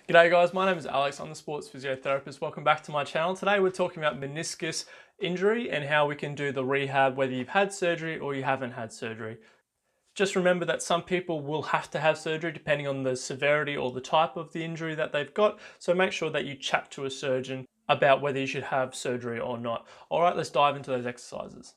G'day guys, my name is Alex, I'm the sports physiotherapist. Welcome back to my channel. Today we're talking about meniscus injury and how we can do the rehab whether you've had surgery or you haven't had surgery. Just remember that some people will have to have surgery depending on the severity or the type of the injury that they've got. So make sure that you chat to a surgeon about whether you should have surgery or not. Alright, let's dive into those exercises.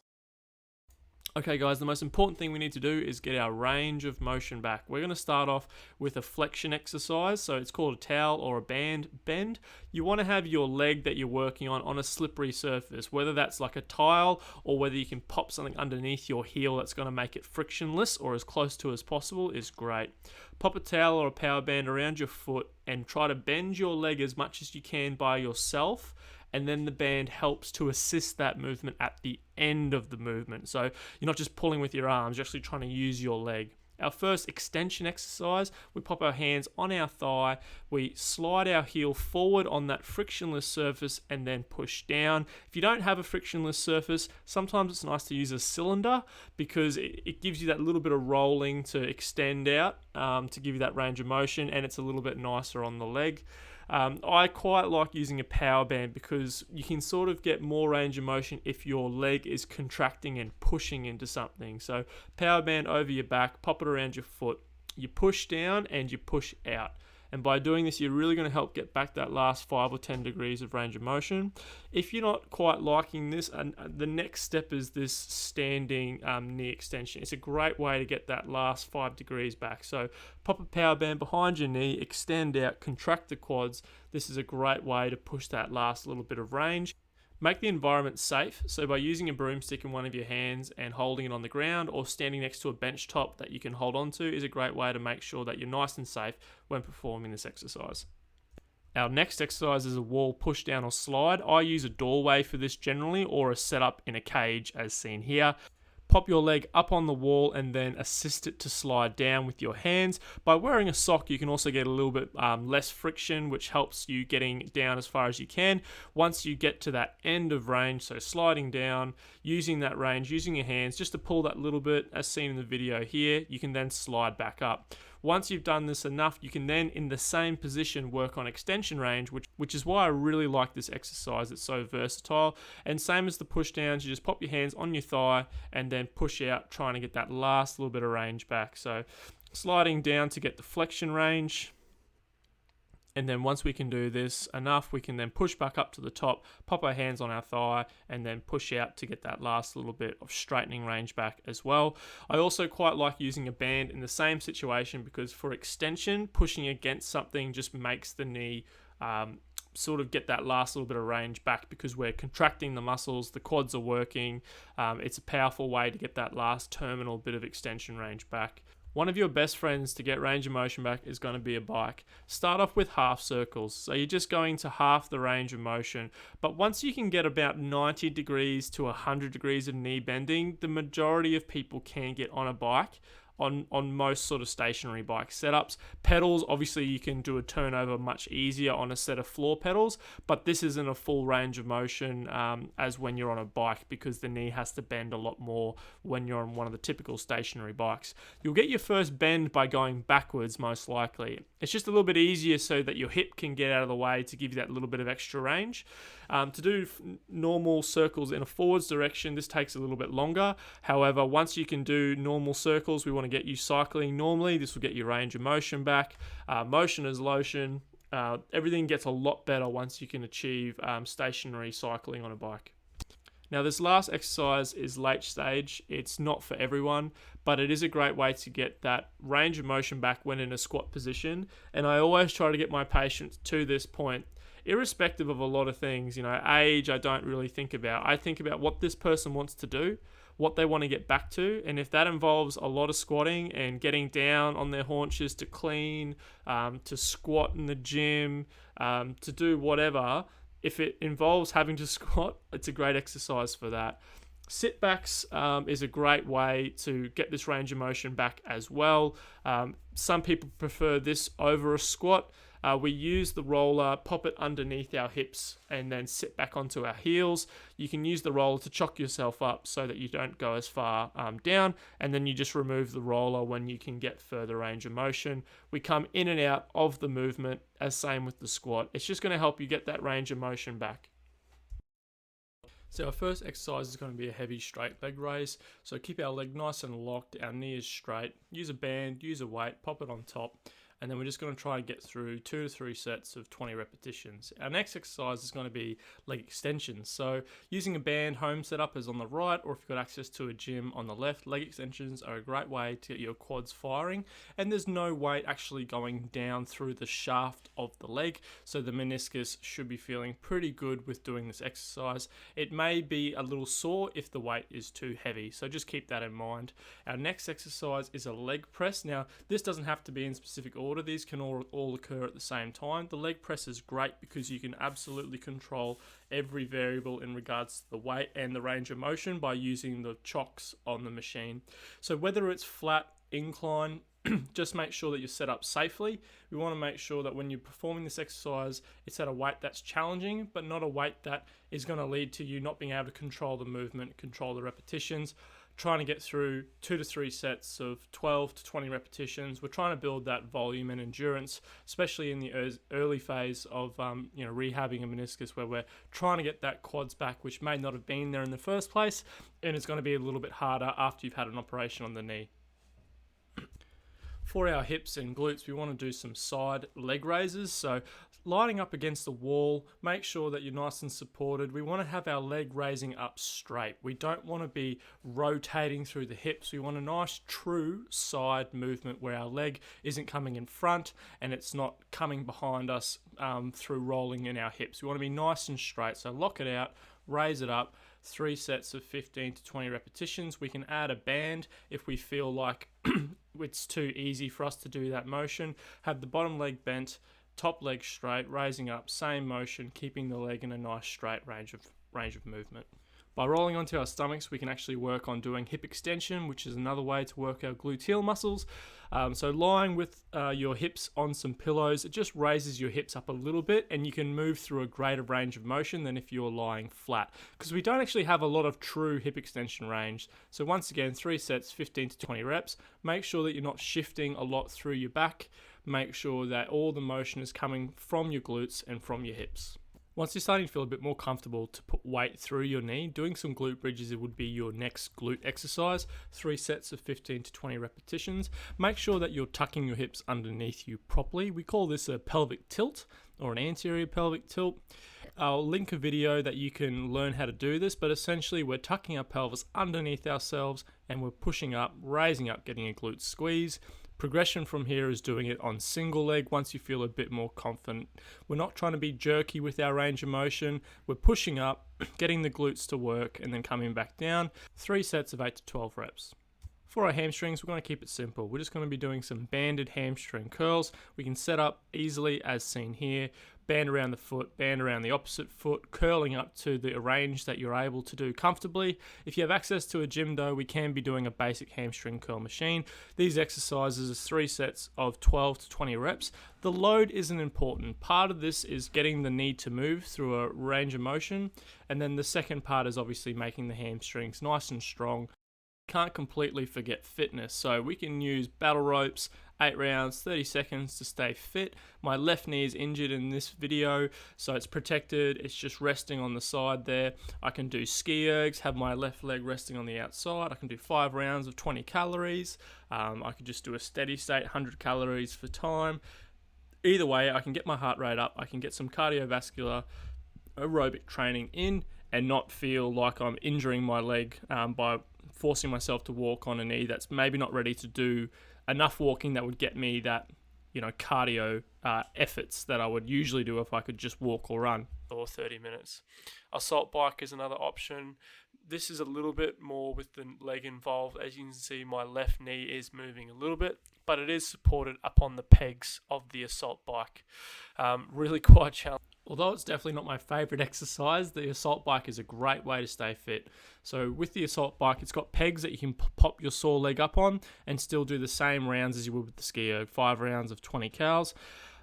Okay guys, the most important thing we need to do is get our range of motion back. We're going to start off with a flexion exercise, so it's called a towel or a band bend. You want to have your leg that you're working on a slippery surface, whether that's like a tile or whether you can pop something underneath your heel that's going to make it frictionless or as close to as possible is great. Pop a towel or a power band around your foot and try to bend your leg as much as you can by yourself, and then the band helps to assist that movement at the end of the movement. So you're not just pulling with your arms, you're actually trying to use your leg. Our first extension exercise, we pop our hands on our thigh, we slide our heel forward on that frictionless surface and then push down. If you don't have a frictionless surface, sometimes it's nice to use a cylinder because it gives you that little bit of rolling to extend out to give you that range of motion, and it's a little bit nicer on the leg. I quite like using a power band because you can sort of get more range of motion if your leg is contracting and pushing into something. So power band over your back, pop it around your foot, you push down and you push out. And by doing this, you're really going to help get back that last 5 or 10 degrees of range of motion. If you're not quite liking this, the next step is this standing knee extension. It's a great way to get that last 5 degrees back. So pop a power band behind your knee, extend out, contract the quads. This is a great way to push that last little bit of range. Make the environment safe, so by using a broomstick in one of your hands and holding it on the ground or standing next to a bench top that you can hold on to is a great way to make sure that you're nice and safe when performing this exercise. Our next exercise is a wall push down or slide. I use a doorway for this generally, or a setup in a cage as seen here. Pop your leg up on the wall and then assist it to slide down with your hands. By wearing a sock, you can also get a little bit less friction, which helps you getting down as far as you can. Once you get to that end of range, so sliding down, using that range, using your hands just to pull that little bit as seen in the video here, you can then slide back up. Once you've done this enough, you can then in the same position work on extension range, which is why I really like this exercise. It's so versatile. And same as the push downs, you just pop your hands on your thigh and then push out, trying to get that last little bit of range back. So sliding down to get the flexion range. And then once we can do this enough, we can then push back up to the top, pop our hands on our thigh, and then push out to get that last little bit of straightening range back as well. I also quite like using a band in the same situation because for extension, pushing against something just makes the knee sort of get that last little bit of range back because we're contracting the muscles, the quads are working. It's a powerful way to get that last terminal bit of extension range back. One of your best friends to get range of motion back is going to be a bike. Start off with half circles. So you're just going to half the range of motion. But once you can get about 90 degrees to 100 degrees of knee bending, the majority of people can get on a bike. On most sort of stationary bike setups. Pedals, obviously you can do a turnover much easier on a set of floor pedals, but this isn't a full range of motion as when you're on a bike because the knee has to bend a lot more when you're on one of the typical stationary bikes. You'll get your first bend by going backwards most likely. It's just a little bit easier so that your hip can get out of the way to give you that little bit of extra range. To do normal circles in a forwards direction, this takes a little bit longer. However, once you can do normal circles, we want to get you cycling normally. This will get your range of motion back. Motion is lotion. Everything gets a lot better once you can achieve stationary cycling on a bike. Now this last exercise is late stage. It's not for everyone, but it is a great way to get that range of motion back when in a squat position. And I always try to get my patients to this point, irrespective of a lot of things. Age I don't really think about. I think about what this person wants to do, what they want to get back to, and if that involves a lot of squatting and getting down on their haunches to clean, to squat in the gym, to do whatever, if it involves having to squat, it's a great exercise for that. Sit backs is a great way to get this range of motion back as well. Some people prefer this over a squat. We use the roller, pop it underneath our hips, and then sit back onto our heels. You can use the roller to chock yourself up so that you don't go as far down, and then you just remove the roller when you can get further range of motion. We come in and out of the movement, as same with the squat. It's just going to help you get that range of motion back. So our first exercise is going to be a heavy straight leg raise. So keep our leg nice and locked, our knee is straight. Use a band, use a weight, pop it on top. And then we're just going to try and get through 2 to 3 sets of 20 repetitions. Our next exercise is going to be leg extensions. So using a band home setup is on the right, or if you've got access to a gym on the left, leg extensions are a great way to get your quads firing. And there's no weight actually going down through the shaft of the leg, so the meniscus should be feeling pretty good with doing this exercise. It may be a little sore if the weight is too heavy, so just keep that in mind. Our next exercise is a leg press. Now, this doesn't have to be in specific order. These can all occur at the same time. The leg press is great because you can absolutely control every variable in regards to the weight and the range of motion by using the chocks on the machine. So whether it's flat, incline, just make sure that you're set up safely. We want to make sure that when you're performing this exercise, it's at a weight that's challenging, but not a weight that is going to lead to you not being able to control the movement, control the repetitions. Trying to get through 2 to 3 sets of 12 to 20 repetitions. We're trying to build that volume and endurance, especially in the early phase of rehabbing a meniscus, where we're trying to get that quads back, which may not have been there in the first place, and it's going to be a little bit harder after you've had an operation on the knee. For our hips and glutes, we want to do some side leg raises. So lining up against the wall, make sure that you're nice and supported. We want to have our leg raising up straight. We don't want to be rotating through the hips. We want a nice true side movement where our leg isn't coming in front and it's not coming behind us through rolling in our hips. We want to be nice and straight. So lock it out, raise it up. 3 sets of 15 to 20 repetitions. We can add a band if we feel like it's too easy for us to do that motion. Have the bottom leg bent, top leg straight, raising up, same motion, keeping the leg in a nice straight range of movement. By rolling onto our stomachs, we can actually work on doing hip extension, which is another way to work our gluteal muscles. So lying with your hips on some pillows, it just raises your hips up a little bit and you can move through a greater range of motion than if you're lying flat, because we don't actually have a lot of true hip extension range. So once again, 3 sets, 15 to 20 reps. Make sure that you're not shifting a lot through your back. Make sure that all the motion is coming from your glutes and from your hips. Once you're starting to feel a bit more comfortable to put weight through your knee, doing some glute bridges, it would be your next glute exercise. 3 sets of 15 to 20 repetitions. Make sure that you're tucking your hips underneath you properly. We call this a pelvic tilt or an anterior pelvic tilt. I'll link a video that you can learn how to do this, but essentially we're tucking our pelvis underneath ourselves and we're pushing up, raising up, getting a glute squeeze. Progression from here is doing it on single leg once you feel a bit more confident. We're not trying to be jerky with our range of motion. We're pushing up, getting the glutes to work, and then coming back down. 3 sets of 8 to 12 reps. For our hamstrings, we're going to keep it simple. We're just going to be doing some banded hamstring curls. We can set up easily as seen here. Band around the foot, band around the opposite foot, curling up to the range that you're able to do comfortably. If you have access to a gym though, we can be doing a basic hamstring curl machine. These exercises is 3 sets of 12 to 20 reps. The load isn't important. Part of this is getting the knee to move through a range of motion, and then the second part is obviously making the hamstrings nice and strong. Can't completely forget fitness, so we can use battle ropes, 8 rounds, 30 seconds to stay fit. My left knee is injured in this video, so it's protected. It's just resting on the side there. I can do ski ergs, have my left leg resting on the outside. I can do 5 rounds of 20 calories. I could just do a steady state, 100 calories for time. Either way, I can get my heart rate up. I can get some cardiovascular aerobic training in and not feel like I'm injuring my leg by forcing myself to walk on a knee that's maybe not ready to do enough walking that would get me that, cardio efforts that I would usually do if I could just walk or run for 30 minutes. Assault bike is another option. This is a little bit more with the leg involved. As you can see, my left knee is moving a little bit, but it is supported upon the pegs of the assault bike. Really quite challenging. Although it's definitely not my favorite exercise, the assault bike is a great way to stay fit. So with the assault bike, it's got pegs that you can pop your sore leg up on and still do the same rounds as you would with the ski erg, 5 rounds of 20 cals.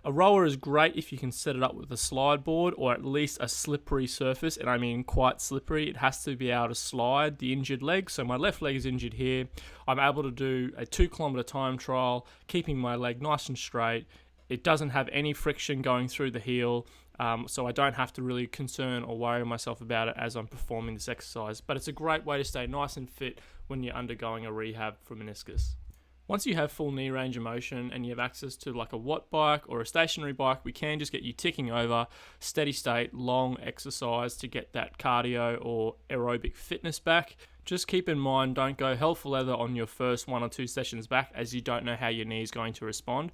A rower is great if you can set it up with a slide board or at least a slippery surface, and I mean quite slippery. It has to be able to slide the injured leg. So my left leg is injured here. I'm able to do a 2-kilometer time trial, keeping my leg nice and straight. It doesn't have any friction going through the heel, so I don't have to really concern or worry myself about it as I'm performing this exercise. But it's a great way to stay nice and fit when you're undergoing a rehab for meniscus. Once you have full knee range of motion and you have access to like a watt bike or a stationary bike, we can just get you ticking over steady state, long exercise to get that cardio or aerobic fitness back. Just keep in mind, don't go hell for leather on your first 1 or 2 sessions back, as you don't know how your knee is going to respond.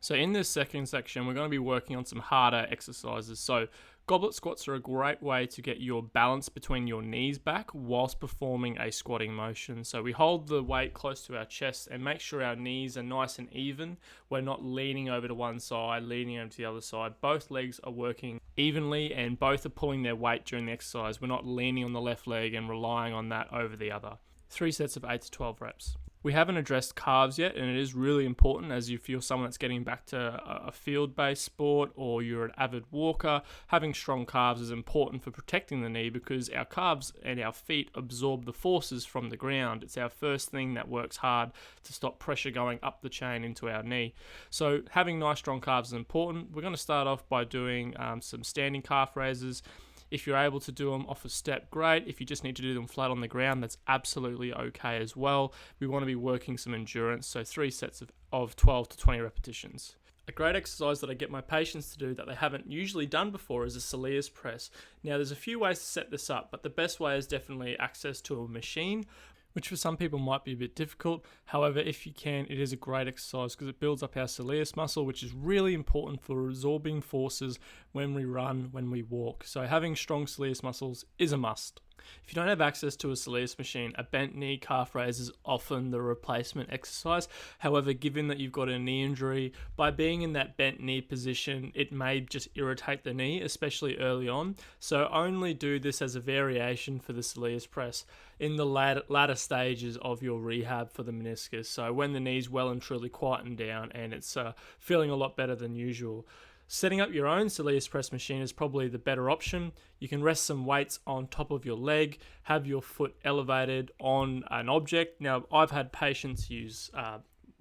So in this second section, we're going to be working on some harder exercises. So goblet squats are a great way to get your balance between your knees back whilst performing a squatting motion. So we hold the weight close to our chest and make sure our knees are nice and even. We're not leaning over to one side, leaning over to the other side. Both legs are working evenly and both are pulling their weight during the exercise. We're not leaning on the left leg and relying on that over the other. 3 sets of 8 to 12 reps. We haven't addressed calves yet, and it is really important as you feel someone that's getting back to a field-based sport or you're an avid walker. Having strong calves is important for protecting the knee because our calves and our feet absorb the forces from the ground. It's our first thing that works hard to stop pressure going up the chain into our knee. So having nice strong calves is important. We're going to start off by doing some standing calf raises. If you're able to do them off a step, great. If you just need to do them flat on the ground, that's absolutely okay as well. We want to be working some endurance, so 3 sets of 12 to 20 repetitions. A great exercise that I get my patients to do that they haven't usually done before is a soleus press. Now, there's a few ways to set this up, but the best way is definitely access to a machine, which for some people might be a bit difficult. However, if you can, it is a great exercise because it builds up our soleus muscle, which is really important for absorbing forces when we run, when we walk. So having strong soleus muscles is a must. If you don't have access to a soleus machine, a bent knee calf raise is often the replacement exercise. However, given that you've got a knee injury, by being in that bent knee position, it may just irritate the knee, especially early on. So only do this as a variation for the soleus press in the latter stages of your rehab for the meniscus. So when the knee's well and truly quietened down and it's feeling a lot better than usual. Setting up your own soleus press machine is probably the better option. You can rest some weights on top of your leg, have your foot elevated on an object. Now, I've had patients use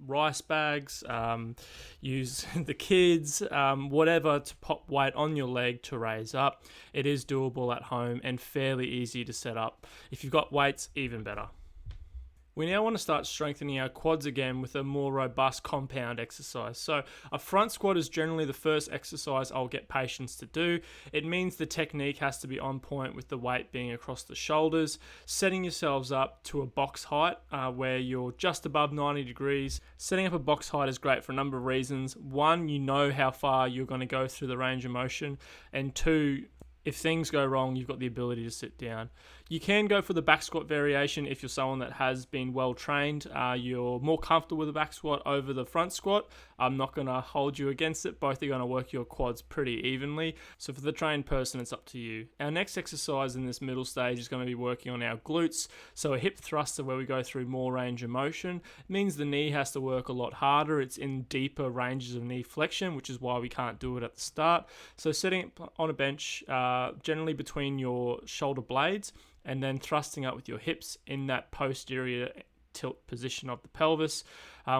rice bags, use the kids, whatever to pop weight on your leg to raise up. It is doable at home and fairly easy to set up. If you've got weights, even better. We now want to start strengthening our quads again with a more robust compound exercise. So a front squat is generally the first exercise I'll get patients to do. It means the technique has to be on point with the weight being across the shoulders, setting yourselves up to a box height where you're just above 90 degrees. Setting up a box height is great for a number of reasons. One, you know how far you're going to go through the range of motion, and two, if things go wrong, you've got the ability to sit down. You can go for the back squat variation if you're someone that has been well trained. You're more comfortable with the back squat over the front squat. I'm not going to hold you against it. Both are going to work your quads pretty evenly. So for the trained person, it's up to you. Our next exercise in this middle stage is going to be working on our glutes. So a hip thruster where we go through more range of motion. It means the knee has to work a lot harder. It's in deeper ranges of knee flexion, which is why we can't do it at the start. So setting it on a bench, generally between your shoulder blades, and then thrusting up with your hips in that posterior tilt position of the pelvis.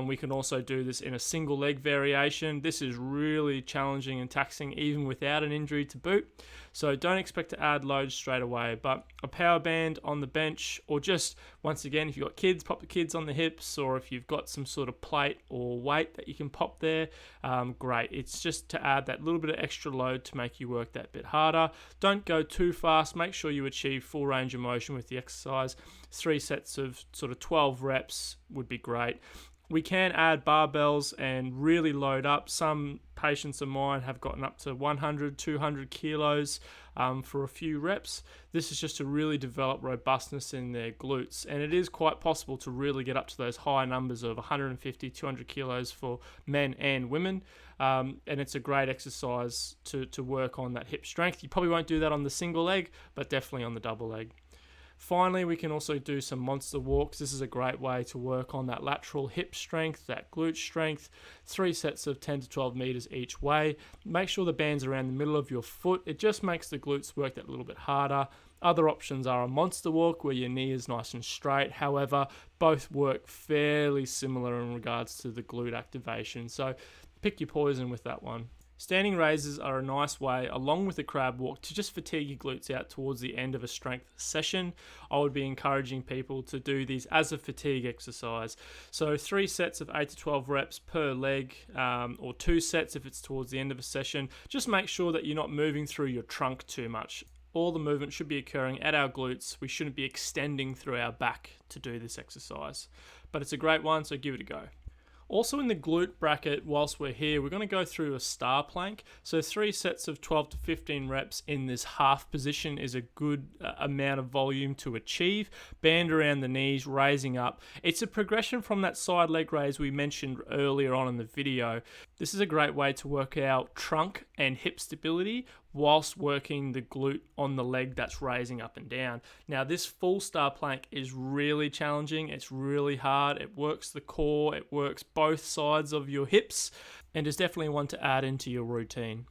We can also do this in a single leg variation. This is really challenging and taxing even without an injury to boot. So don't expect to add loads straight away, but a power band on the bench, or just, once again, if you've got kids, pop the kids on the hips, or if you've got some sort of plate or weight that you can pop there, great. It's just to add that little bit of extra load to make you work that bit harder. Don't go too fast. Make sure you achieve full range of motion with the exercise. 3 sets of sort of 12 reps would be great. We can add barbells and really load up. Some patients of mine have gotten up to 100, 200 kilos for a few reps. This is just to really develop robustness in their glutes. And it is quite possible to really get up to those high numbers of 150, 200 kilos for men and women. And it's a great exercise to work on that hip strength. You probably won't do that on the single leg, but definitely on the double leg. Finally, we can also do some monster walks. This is a great way to work on that lateral hip strength, that glute strength. 3 sets of 10 to 12 meters each way. Make sure the band's around the middle of your foot. It just makes the glutes work that little bit harder. Other options are a monster walk where your knee is nice and straight. However, both work fairly similar in regards to the glute activation. So pick your poison with that one. Standing raises are a nice way, along with the crab walk, to just fatigue your glutes out towards the end of a strength session. I would be encouraging people to do these as a fatigue exercise. So 3 sets of 8 to 12 reps per leg, or 2 sets if it's towards the end of a session. Just make sure that you're not moving through your trunk too much. All the movement should be occurring at our glutes. We shouldn't be extending through our back to do this exercise. But it's a great one, so give it a go. Also in the glute bracket, whilst we're here, we're going to go through a star plank. So 3 sets of 12 to 15 reps in this half position is a good amount of volume to achieve. Band around the knees, raising up. It's a progression from that side leg raise we mentioned earlier on in the video. This is a great way to work out trunk and hip stability whilst working the glute on the leg that's raising up and down. Now this full star plank is really challenging, it's really hard, it works the core, it works both sides of your hips, and is definitely one to add into your routine.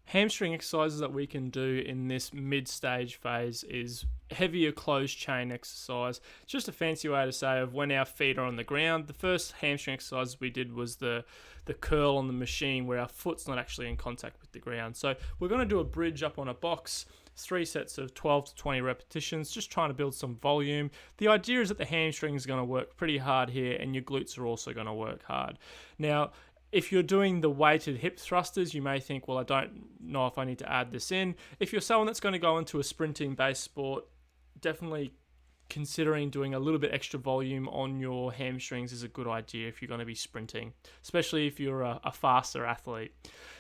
Hamstring exercises that we can do in this mid-stage phase is heavier closed chain exercise. It's just a fancy way to say of when our feet are on the ground. The first hamstring exercise we did was the curl on the machine where our foot's not actually in contact with the ground. So we're going to do a bridge up on a box, 3 sets of 12 to 20 repetitions, just trying to build some volume. The idea is that the hamstring is going to work pretty hard here and your glutes are also going to work hard. Now, if you're doing the weighted hip thrusters, you may think, well, I don't know if I need to add this in. If you're someone that's going to go into a sprinting-based sport, definitely considering doing a little bit extra volume on your hamstrings is a good idea if you're going to be sprinting, especially if you're a faster athlete.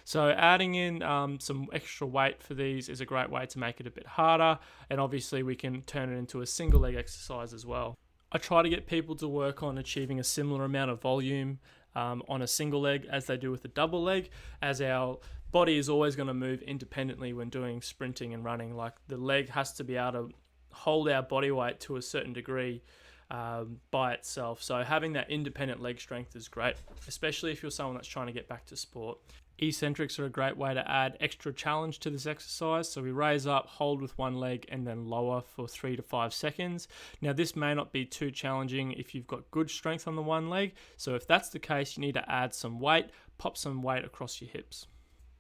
So adding in some extra weight for these is a great way to make it a bit harder, and obviously we can turn it into a single leg exercise as well. I try to get people to work on achieving a similar amount of volume on a single leg as they do with a double leg, as our body is always going to move independently when doing sprinting and running. Like the leg has to be able to hold our body weight to a certain degree by itself. So having that independent leg strength is great, especially if you're someone that's trying to get back to sport. Eccentrics are a great way to add extra challenge to this exercise. So we raise up, hold with one leg, and then lower for 3 to 5 seconds. Now this may not be too challenging if you've got good strength on the one leg. So if that's the case, you need to add some weight, pop some weight across your hips.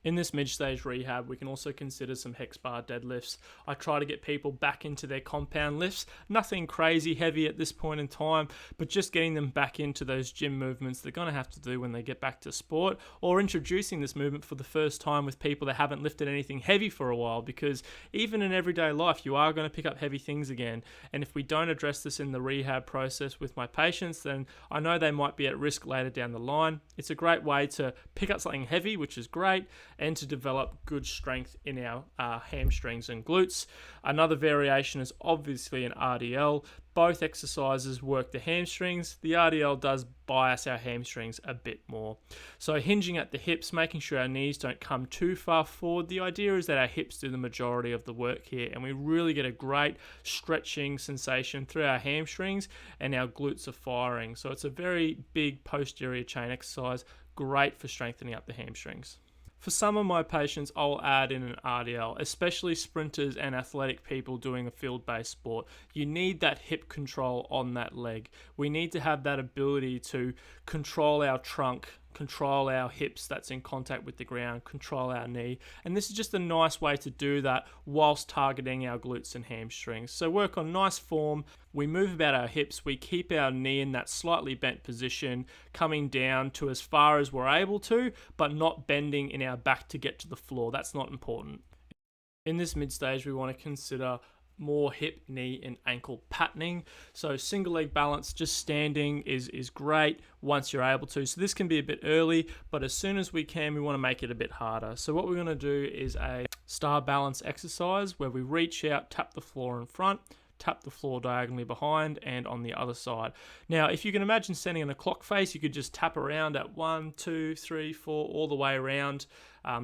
In this mid-stage rehab, we can also consider some hex bar deadlifts. I try to get people back into their compound lifts. Nothing crazy heavy at this point in time, but just getting them back into those gym movements they're going to have to do when they get back to sport, or introducing this movement for the first time with people that haven't lifted anything heavy for a while, because even in everyday life, you are going to pick up heavy things again. And if we don't address this in the rehab process with my patients, then I know they might be at risk later down the line. It's a great way to pick up something heavy, which is great, and to develop good strength in our hamstrings and glutes. Another variation is obviously an RDL. Both exercises work the hamstrings. The RDL does bias our hamstrings a bit more. So hinging at the hips, making sure our knees don't come too far forward. The idea is that our hips do the majority of the work here, and we really get a great stretching sensation through our hamstrings, and our glutes are firing. So it's a very big posterior chain exercise, great for strengthening up the hamstrings. For some of my patients, I'll add in an RDL, especially sprinters and athletic people doing a field-based sport. You need that hip control on that leg. We need to have that ability to control our trunk, control our hips that's in contact with the ground, control our knee. And this is just a nice way to do that whilst targeting our glutes and hamstrings. So work on nice form. We move about our hips. We keep our knee in that slightly bent position, coming down to as far as we're able to, but not bending in our back to get to the floor. That's not important. In this mid stage, we want to consider more hip, knee, and ankle patterning. So single leg balance, just standing is great once you're able to. So this can be a bit early, but as soon as we can, we want to make it a bit harder. So what we're going to do is a star balance exercise where we reach out, tap the floor in front, tap the floor diagonally behind and on the other side. Now, if you can imagine standing in a clock face, you could just tap around at 1, 2, 3, 4, all the way around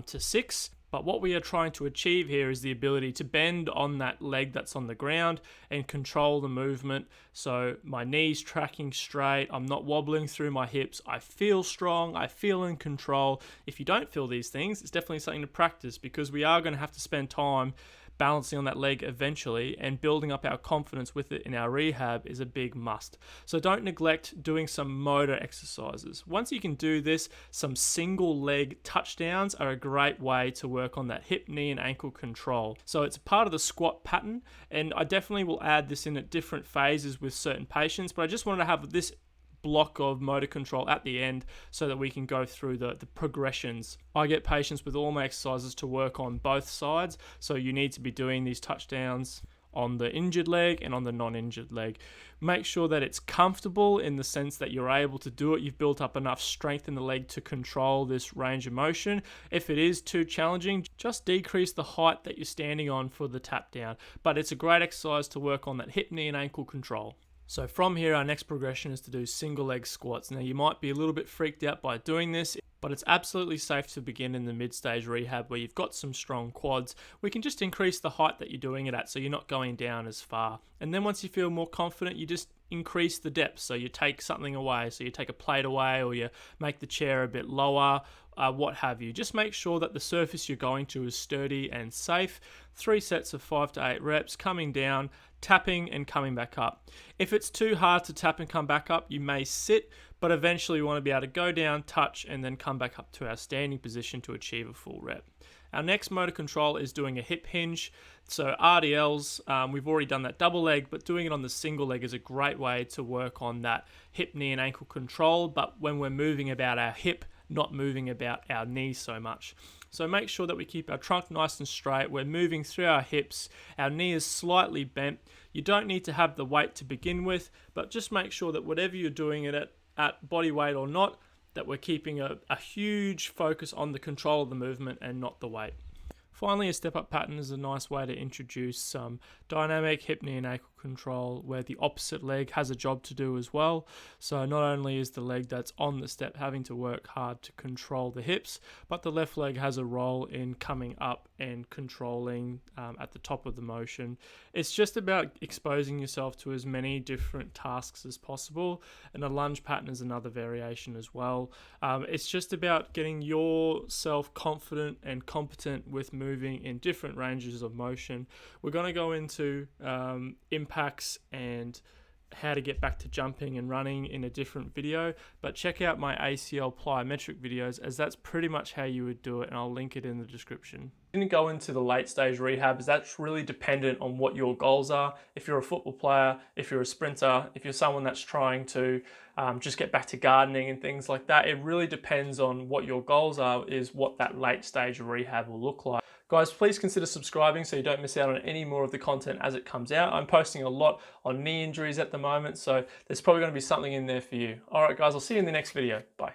to 6. But what we are trying to achieve here is the ability to bend on that leg that's on the ground and control the movement. So my knees tracking straight, I'm not wobbling through my hips, I feel strong, I feel in control. If you don't feel these things, it's definitely something to practice, because we are going to have to spend time balancing on that leg eventually, and building up our confidence with it in our rehab is a big must. So don't neglect doing some motor exercises. Once you can do this, some single leg touchdowns are a great way to work on that hip, knee and ankle control. So it's part of the squat pattern, and I definitely will add this in at different phases with certain patients, but I just wanted to have this block of motor control at the end so that we can go through the progressions. I get patients with all my exercises to work on both sides, so you need to be doing these touchdowns on the injured leg and on the non-injured leg. Make sure that it's comfortable in the sense that you're able to do it. You've built up enough strength in the leg to control this range of motion. If it is too challenging, just decrease the height that you're standing on for the tap down. But it's a great exercise to work on that hip, knee and ankle control. So from here, our next progression is to do single leg squats. Now you might be a little bit freaked out by doing this, but it's absolutely safe to begin in the mid-stage rehab where you've got some strong quads. We can just increase the height that you're doing it at so you're not going down as far. And then once you feel more confident, you just increase the depth. So you take something away. So you take a plate away, or you make the chair a bit lower, what have you. Just make sure that the surface you're going to is sturdy and safe. 3 sets of 5 to 8 reps, coming down, tapping and coming back up. If it's too hard to tap and come back up, you may sit, but eventually we want to be able to go down, touch, and then come back up to our standing position to achieve a full rep. Our next motor control is doing a hip hinge. So RDLs, we've already done that double leg, but doing it on the single leg is a great way to work on that hip, knee, and ankle control, but when we're moving about our hip, not moving about our knees so much. So make sure that we keep our trunk nice and straight. We're moving through our hips. Our knee is slightly bent. You don't need to have the weight to begin with, but just make sure that whatever you're doing it at body weight or not, that we're keeping a huge focus on the control of the movement and not the weight. Finally, a step-up pattern is a nice way to introduce some dynamic hip, knee and ankle control where the opposite leg has a job to do as well. So not only is the leg that's on the step having to work hard to control the hips, but the left leg has a role in coming up and controlling at the top of the motion. It's just about exposing yourself to as many different tasks as possible, and a lunge pattern is another variation as well. It's just about getting yourself confident and competent with moving in different ranges of motion. We're going to go into impacts and how to get back to jumping and running in a different video, but check out my ACL plyometric videos, as that's pretty much how you would do it, and I'll link it in the description. Didn't go into the late stage rehab, as that's really dependent on what your goals are. If you're a football player, if you're a sprinter, if you're someone that's trying to just get back to gardening and things like that, it really depends on what your goals are, is what that late stage rehab will look like. Guys, please consider subscribing so you don't miss out on any more of the content as it comes out. I'm posting a lot on knee injuries at the moment, so there's probably going to be something in there for you. All right, guys, I'll see you in the next video. Bye.